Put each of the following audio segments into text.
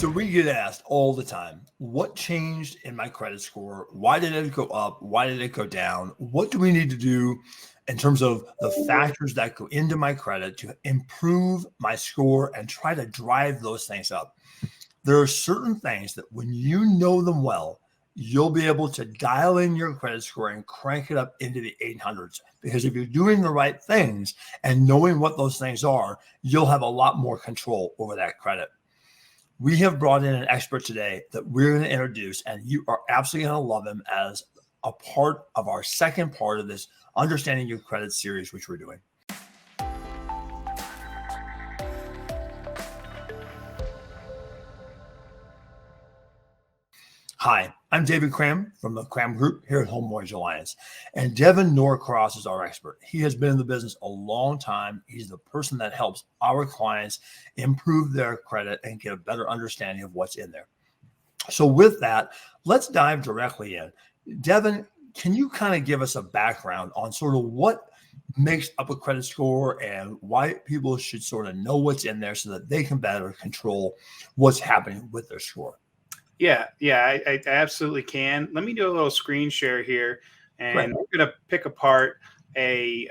So we get asked all the time, what changed in my credit score? Why did it go up? Why did it go down? What do we need to do in terms of the factors that go into my credit to improve my score and try to drive those things up? There are certain things that when you know them well, you'll be able to dial in your credit score and crank it up into the 800s. Because if you're doing the right things and knowing what those things are, you'll have a lot more control over that credit. We have brought in an expert today that we're going to introduce, and you are absolutely going to love him as a part of our second part of this Understanding Your Credit series, which we're doing. Hi, I'm David Cramm from the Cramm Group here at Home Mortgage Alliance, and Devin Norcross is our expert. He has been in the business a long time. He's the person that helps our clients improve their credit and get a better understanding of what's in there. So with that, let's dive directly in. Devin, can you kind of give us a background on sort of what makes up a credit score and why people should sort of know what's in there so that they can better control what's happening with their score? Yeah, I absolutely can. Let me do a little screen share here, and we're going to pick apart a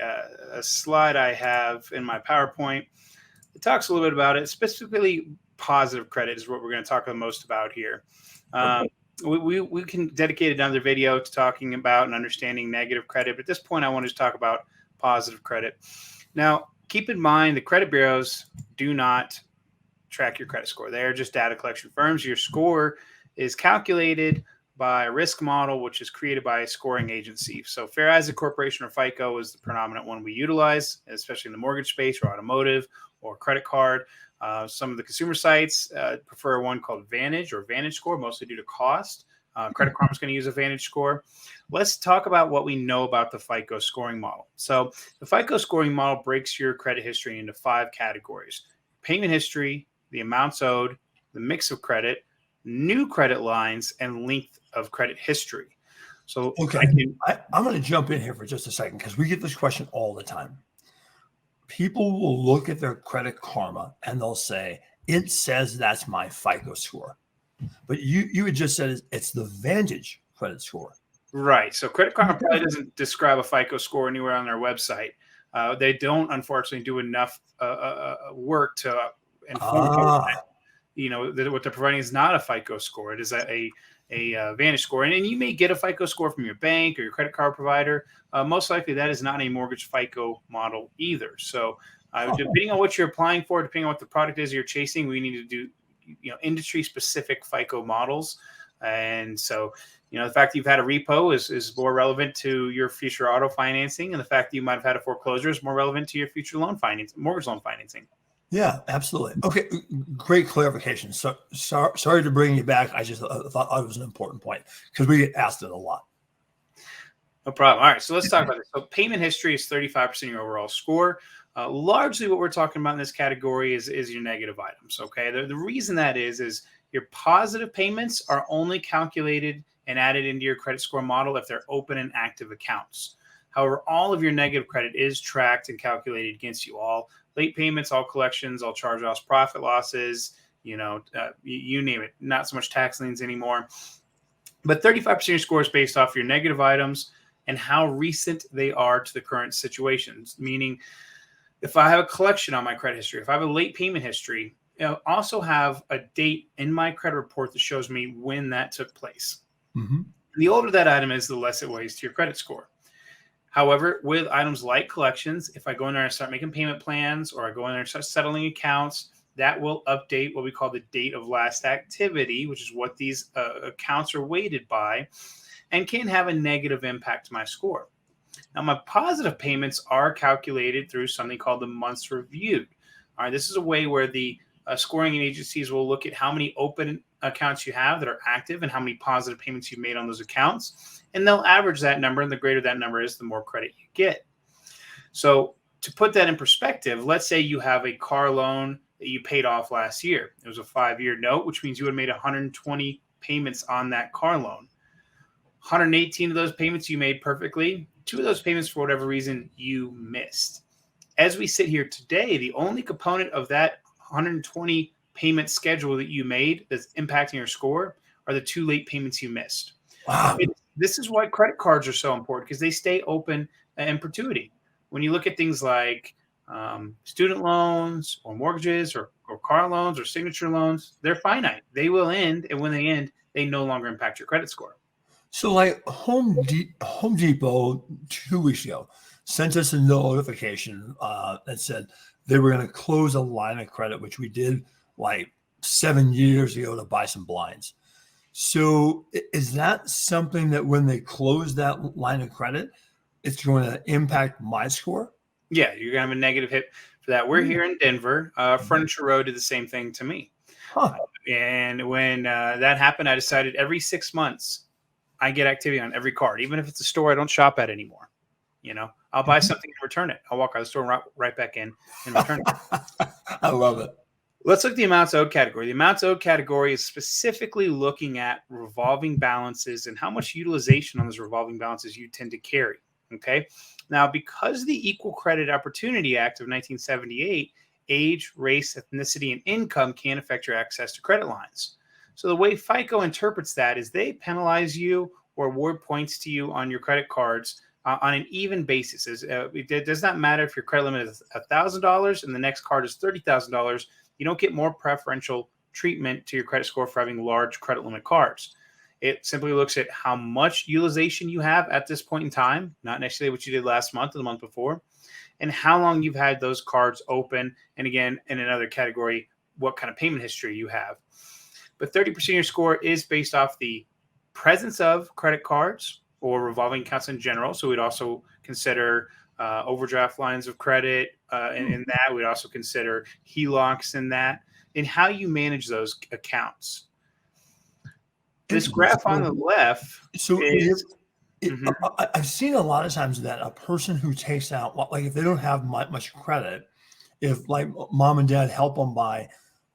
slide I have in my PowerPoint. It talks a little bit about it, specifically positive credit is what we're going to talk the most about here. We can dedicate another video to talking about and understanding negative credit, but at this point I want to talk about positive credit. Now, keep in mind the credit bureaus do not track your credit score. They are just data collection firms. Your score is calculated by a risk model, which is created by a scoring agency. So Fair Isaac Corporation or FICO is the predominant one we utilize, especially in the mortgage space or automotive or credit card. Some of the consumer sites prefer one called Vantage or Vantage Score, mostly due to cost. Credit Cramm is going to use a Vantage Score. Let's talk about what we know about the FICO scoring model. So the FICO scoring model breaks your credit history into 5 categories: payment history, the amounts owed, the mix of credit, new credit lines, and length of credit history. So I'm going to jump in here for just a second because we get this question all the time. People will look at their Credit Karma and they'll say, it says that's my FICO score. But you had just said it's the Vantage credit score. Right. So Credit Karma probably doesn't describe a FICO score anywhere on their website. They don't, unfortunately, do enough work to inform that what they're providing is not a FICO score. It is a Vantage score. And you may get a FICO score from your bank or your credit card provider. Most likely that is not a mortgage FICO model either. So depending on what you're applying for, depending on what the product is you're chasing, we need to do industry specific FICO models. And so the fact that you've had a repo is more relevant to your future auto financing, and the fact that you might have had a foreclosure is more relevant to your future mortgage loan financing. Yeah, absolutely. Okay, great clarification. So sorry to bring you back. I just thought it was an important point because we get asked it a lot. No problem. All right, so let's talk about this. So payment history is 35% of your overall score. Largely what we're talking about in this category is your negative items, okay? The reason that is your positive payments are only calculated and added into your credit score model if they're open and active accounts. However, all of your negative credit is tracked and calculated against you. All late payments, all collections, all charge-offs, profit losses, you name it. Not so much tax liens anymore. But 35% of your score is based off your negative items and how recent they are to the current situations. Meaning, if I have a collection on my credit history, if I have a late payment history, I also have a date in my credit report that shows me when that took place. Mm-hmm. The older that item is, the less it weighs to your credit score. However, with items like collections, if I go in there and start making payment plans, or I go in there and start settling accounts, that will update what we call the date of last activity, which is what these accounts are weighted by, and can have a negative impact to my score. Now, my positive payments are calculated through something called the months reviewed. All right, this is a way where the scoring agencies will look at how many open accounts you have that are active and how many positive payments you've made on those accounts. And they'll average that number, and the greater that number is, the more credit you get. So to put that in perspective, let's say you have a car loan that you paid off last year. It was a 5-year note, which means you would have made 120 payments on that car loan. 118 of those payments you made perfectly. 2 of those payments, for whatever reason, you missed. As we sit here today, the only component of that 120 payment schedule that you made that's impacting your score are the 2 late payments you missed. Wow. This is why credit cards are so important, because they stay open in perpetuity. When you look at things like student loans or mortgages or car loans or signature loans, they're finite. They will end, and when they end, they no longer impact your credit score. So like Home Depot 2 weeks ago sent us a notification that said they were going to close a line of credit, which we did like 7 years ago to buy some blinds. So is that something that when they close that line of credit, it's going to impact my score? Yeah, you're going to have a negative hit for that. We're here in Denver. Furniture Row did the same thing to me. Huh. And when that happened, I decided every 6 months, I get activity on every card, even if it's a store I don't shop at anymore. I'll buy something and return it. I'll walk out of the store and right back in and return it. I love it. Let's look at the amounts owed category. The amounts owed category is specifically looking at revolving balances and how much utilization on those revolving balances you tend to carry. Okay. Now, because the Equal Credit Opportunity Act of 1978, age, race, ethnicity, and income can affect your access to credit lines. So the way FICO interprets that is they penalize you or award points to you on your credit cards on an even basis. It does not matter if your credit limit is $1,000 and the next card is $30,000. You don't get more preferential treatment to your credit score for having large credit limit cards. It simply looks at how much utilization you have at this point in time, not necessarily what you did last month or the month before, and how long you've had those cards open. And again, in another category, what kind of payment history you have. But 30% of your score is based off the presence of credit cards or revolving accounts in general. So we'd also consider overdraft lines of credit in that. We'd also consider HELOCs in that, and how you manage those accounts. This graph on the left is... I've seen a lot of times that a person who takes out, like if they don't have much credit, if like mom and dad help them by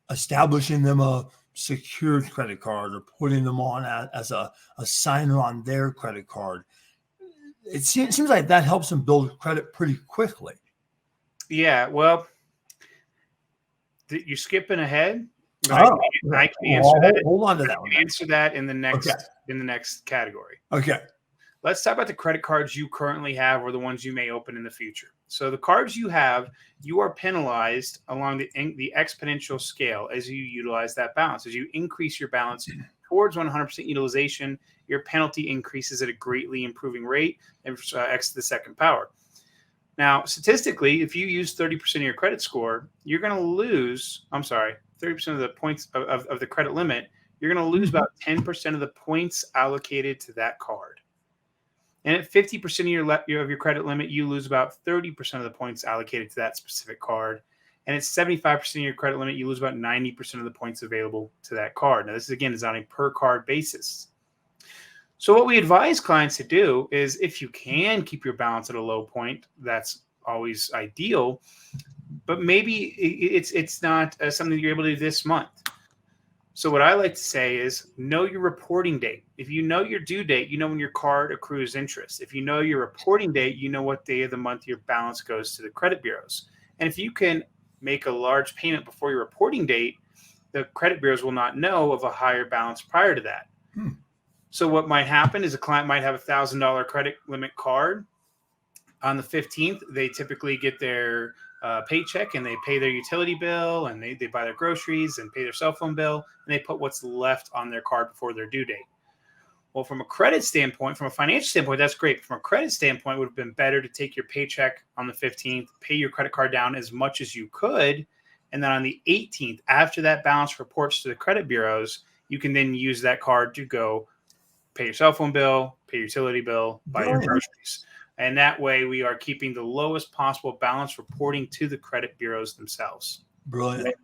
establishing them a secured credit card or putting them on as a signer on their credit card, it seems like that helps them build credit pretty quickly. Yeah, well, you're skipping ahead. I can answer that. Hold on to that one. Answer that in the next category. Okay. Let's talk about the credit cards you currently have or the ones you may open in the future. So the cards you have, you are penalized along the exponential scale as you utilize that balance. As you increase your balance towards 100% utilization, your penalty increases at a greatly improving rate, and x to the second power. Now, statistically, if you use 30% of your credit score, you're going to lose, 30% of the points of the credit limit, you're going to lose about 10% of the points allocated to that card. And at 50% of your credit limit, you lose about 30% of the points allocated to that specific card. And at 75% of your credit limit, you lose about 90% of the points available to that card. Now, this is on a per card basis. So what we advise clients to do is, if you can keep your balance at a low point, that's always ideal. But maybe it's not something that you're able to do this month. So what I like to say is, know your reporting date. If you know your due date, you know when your card accrues interest. If you know your reporting date, you know what day of the month your balance goes to the credit bureaus. And if you can make a large payment before your reporting date, the credit bureaus will not know of a higher balance prior to that. So what might happen is a client might have a $1,000 credit limit card. On the 15th, they typically get their paycheck and they pay their utility bill and they buy their groceries and pay their cell phone bill, and they put what's left on their card before their due date. Well, from a credit standpoint, from a financial standpoint, that's great. From a credit standpoint, it would have been better to take your paycheck on the 15th, pay your credit card down as much as you could, and then on the 18th, after that balance reports to the credit bureaus, you can then use that card to go pay your cell phone bill, pay your utility bill, buy your groceries. And that way we are keeping the lowest possible balance reporting to the credit bureaus themselves. Brilliant.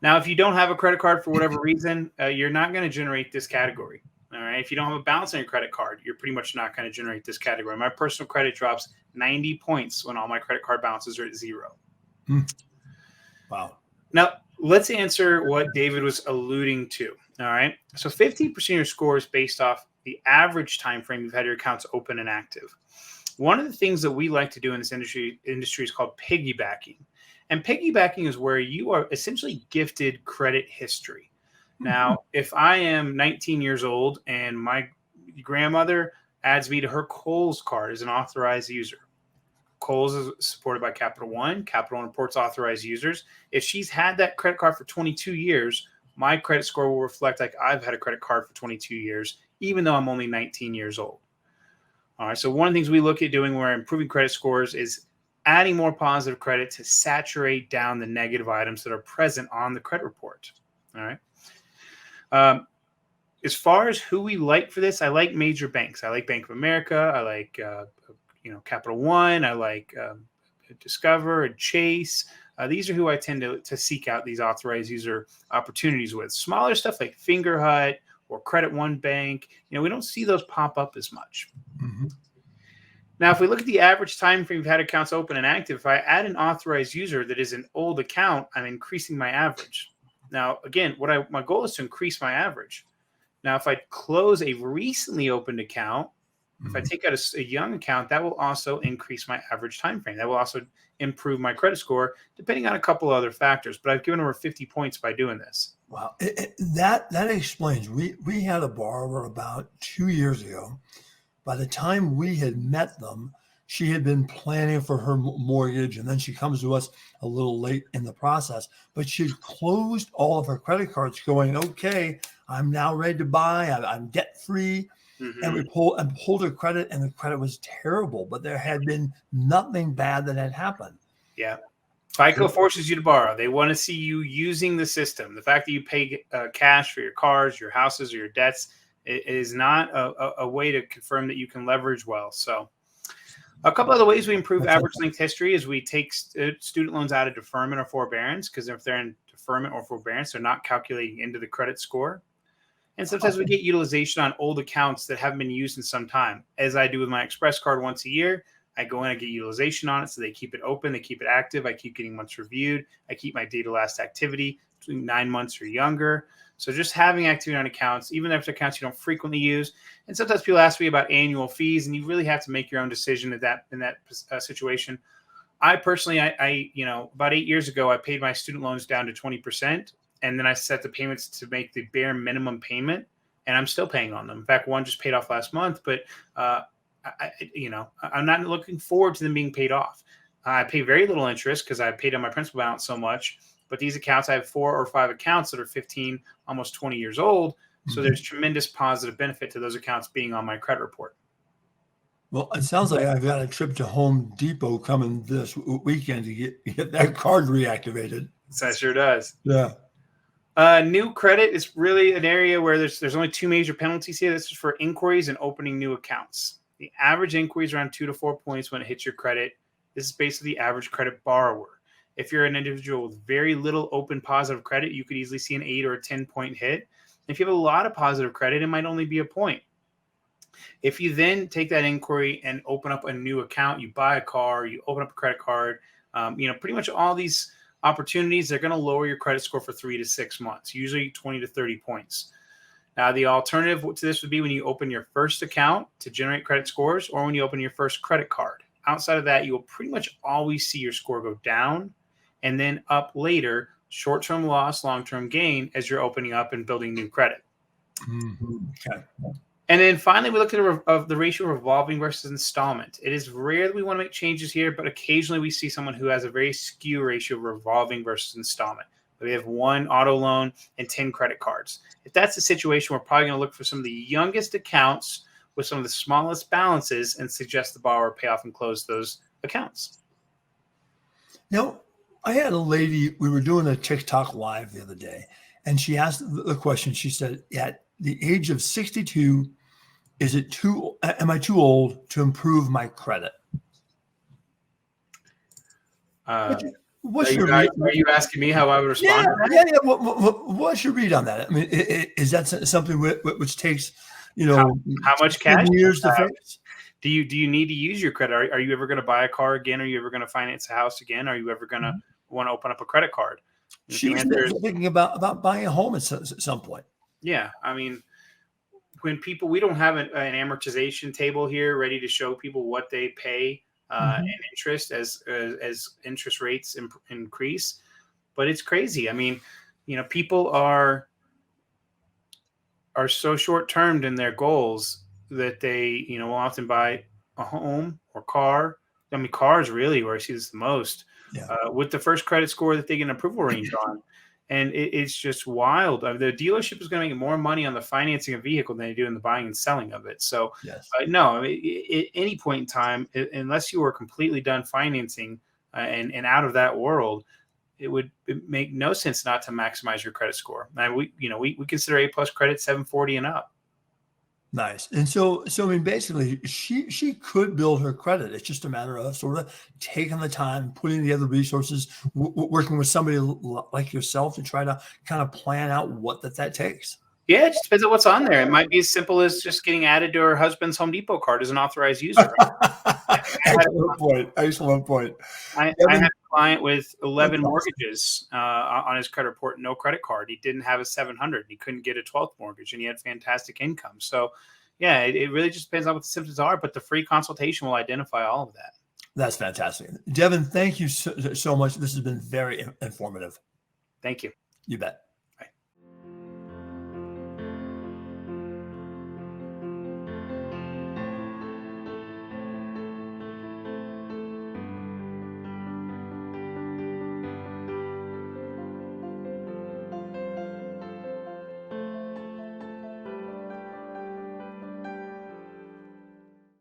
Now, if you don't have a credit card for whatever reason, you're not going to generate this category. All right. If you don't have a balance on your credit card, you're pretty much not going to generate this category. My personal credit drops 90 points when all my credit card balances are at 0. Wow. Now, let's answer what David was alluding to. All right. So 50% of your score is based off the average time frame you've had your accounts open and active. One of the things that we like to do in this industry is called piggybacking. And piggybacking is where you are essentially gifted credit history. Now, if I am 19 years old and my grandmother adds me to her Kohl's card as an authorized user, Kohl's is supported by Capital One. Capital One reports authorized users. If she's had that credit card for 22 years, my credit score will reflect like I've had a credit card for 22 years, even though I'm only 19 years old. All right. So one of the things we look at doing when we're improving credit scores is adding more positive credit to saturate down the negative items that are present on the credit report. All right. As far as who we like for this, I like major banks. I like Bank of America. I like Capital One. I like Discover and Chase. These are who I tend to seek out these authorized user opportunities with. Smaller stuff like Fingerhut or Credit One Bank, we don't see those pop up as much. Mm-hmm. Now, if we look at the average time frame we've had accounts open and active, if I add an authorized user that is an old account, I'm increasing my average. Now, again, my goal is to increase my average. Now, if I close a recently opened account, if I take out a young account, that will also increase my average time frame. That will also improve my credit score, depending on a couple other factors. But I've given over 50 points by doing this. Wow, that explains. We had a borrower about 2 years ago. By the time we had met them, she had been planning for her mortgage, and then she comes to us a little late in the process. But she'd closed all of her credit cards, going, "Okay, I'm now ready to buy. I'm debt free." Mm-hmm. And we pulled her credit, and the credit was terrible. But there had been nothing bad that had happened. Yeah, FICO forces you to borrow. They want to see you using the system. The fact that you pay cash for your cars, your houses, or your debts is not a way to confirm that you can leverage well. So a couple other ways we improve average linked history is we take student loans out of deferment or forbearance, because if they're in deferment or forbearance, they're not calculating into the credit score. And sometimes we get utilization on old accounts that haven't been used in some time. As I do with my Express card once a year, I go in, I get utilization on it. So they keep it open, they keep it active. I keep getting months reviewed. I keep my data last activity between 9 months or younger. So just having activity on accounts, even if it's accounts you don't frequently use. And sometimes people ask me about annual fees, and you really have to make your own decision in that situation. I personally, about 8 years ago, I paid my student loans down to 20%. And then I set the payments to make the bare minimum payment, and I'm still paying on them. In fact, one just paid off last month, but I'm not looking forward to them being paid off. I pay very little interest because I paid on my principal balance so much. But these accounts, I have 4 or 5 accounts that are 15, almost 20 years old. So there's tremendous positive benefit to those accounts being on my credit report. Well, it sounds like I've got a trip to Home Depot coming this weekend to get that card reactivated. That sure does. Yeah. New credit is really an area where there's only 2 major penalties here. This is for inquiries and opening new accounts. The average inquiry is around 2 to 4 points when it hits your credit. This is basically the average credit borrower. If you're an individual with very little open positive credit, you could easily see an 8 or a 10-point hit. If you have a lot of positive credit, it might only be a point. If you then take that inquiry and open up a new account, you buy a car, you open up a credit card, pretty much all these opportunities, they're going to lower your credit score for 3 to 6 months, usually 20 to 30 points. Now, the alternative to this would be when you open your first account to generate credit scores, or when you open your first credit card. Outside of that, you will pretty much always see your score go down and then up later, short-term loss, long-term gain, as you're opening up and building new credit. Mm-hmm. Okay. And then finally, we look at the ratio of revolving versus installment. It is rare that we want to make changes here, but occasionally we see someone who has a very skew ratio of revolving versus installment. We have 1 auto loan and 10 credit cards. If that's the situation, we're probably going to look for some of the youngest accounts with some of the smallest balances and suggest the borrower pay off and close those accounts. Now, I had a lady, we were doing a TikTok live the other day, and she asked the question. She said, at the age of 62, am I too old to improve my credit? Are you asking me how I would respond to that? Yeah. What's your read on that? I mean, is that something which takes, how much cash years to fix? Do you need to use your credit? Are you ever going to buy a car again? Are you ever going to finance a house again? Are you ever going to want to open up a credit card? She's thinking about buying a home at some point. Yeah. I mean, we don't have an amortization table here ready to show people what they pay and interest as interest rates increase. But it's crazy. I mean, people are so short-termed in their goals that they, will often buy a home or car. I mean, cars really where I see this the most, with the first credit score that they get an approval range on. And it's just wild. The dealership is going to make more money on the financing of vehicle than they do in the buying and selling of it. So no, I mean, at any point in time, unless you were completely done financing and out of that world, it would make no sense not to maximize your credit score. And we consider A+ credit 740 and up. Nice. And so I mean, basically, she could build her credit. It's just a matter of sort of taking the time, putting together resources, working with somebody like yourself to try to kind of plan out what that takes. Yeah, it just depends on what's on there. It might be as simple as just getting added to her husband's Home Depot card as an authorized user. Excellent point. I had a client with 11 mortgages on his credit report, no credit card. He didn't have a 700. He couldn't get a 12th mortgage, and he had fantastic income. So, yeah, it really just depends on what the symptoms are, but the free consultation will identify all of that. That's fantastic. Devin, thank you so much. This has been very informative. Thank you. You bet.